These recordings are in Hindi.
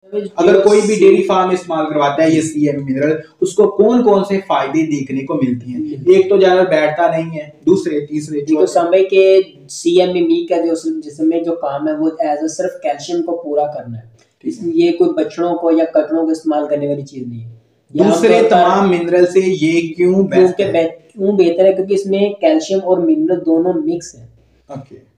अगर कोई भी डेयरी फार्म इस्तेमाल करवाता है ये सीएम मिनरल, उसको कौन कौन से फायदे देखने को मिलती हैं? एक तो जानवर बैठता नहीं है, दूसरे तीसरे तो समय के सीएमएमई का जो जिसमें जो काम है वो एज सिर्फ कैल्शियम को पूरा करना है। ये कोई बछड़ों को या कटड़ों को इस्तेमाल करने वाली चीज नहीं है। दूसरे तमाम मिनरल से ये क्यों बेहतर है? क्योंकि इसमें कैल्शियम और मिनरल दोनों मिक्स है।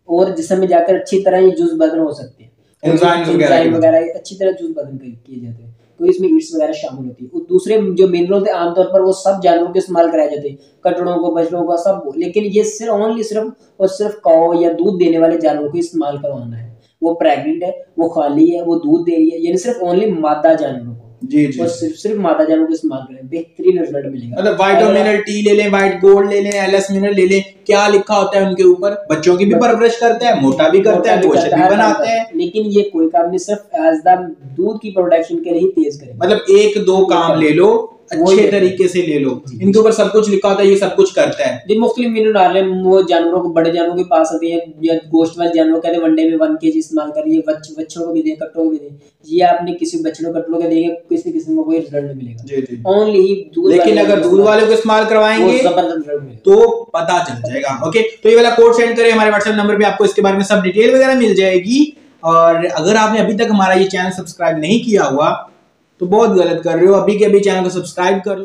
और जिसमें जाकर अच्छी तरह ये जूस बदन हो सकते हैं, एंजाइम वगैरह अच्छी तरह जूस बदन किए जाते हैं, तो इसमें ईट्स वगैरह शामिल होती है। दूसरे जो मिनरल होते हैं आमतौर पर वो सब जानवरों के इस्तेमाल कराए जाते हैं, कटड़ों को, बछड़ों को, सब, लेकिन ये सिर्फ और सिर्फ काऊ या दूध देने वाले जानवरों को इस्तेमाल करवाना है। वो प्रेग्नेंट है, वो खाली है, वो दूध दे रही है, यानी सिर्फ ओनली मादा जानवरों को और सिर्फ मादा जानवरों को इस्तेमाल करें, बेहतरीन रिजल्ट मिलेगा। मतलब वाइटामिनल टी ले लें, वाइट गोल्ड ले लें, एलएस मिनरल ले लें, क्या लिखा होता है उनके ऊपर? बच्चों की भी परवरिश करता है, मोटा भी करता है, पोषक भी बनाते हैं, लेकिन ये कोई काम नहीं, सिर्फ एज द दूध की प्रोडक्शन के लिए तेज करें। मतलब एक दो काम ले लो, अच्छे तरीके से ले लो, इनके ऊपर सब कुछ लिखा होता है, ये सब कुछ करता है। जी, मुख्तलिफ मिनरल डाल रहे हैं, वो जानवरों को, बड़े जानवरों के पास आते हैं या गोश्त वाले जानवरों कहते हैं वनडे में 1 kg इस्तेमाल करिए, बच्चों को भी दें, कट्टों को भी दें। ये आपने किसी बच्चों कट्टों के देंगे, किसी किस्म का कोई रिजल्ट नहीं मिलेगा, ओनली दूध। लेकिन अगर दूध वाले को इस्तेमाल करवाएंगे तो पता चल जाएगा। ओके, तो ये वाला कोड सेंड करें हमारे व्हाट्सएप नंबर पे, आपको इसके बारे में सब डिटेल वगैरह मिल जाएगी। और अगर आपने अभी तक हमारा ये चैनल सब्सक्राइब नहीं किया हुआ तो बहुत गलत कर रहे हो, अभी के अभी चैनल को सब्सक्राइब कर लो।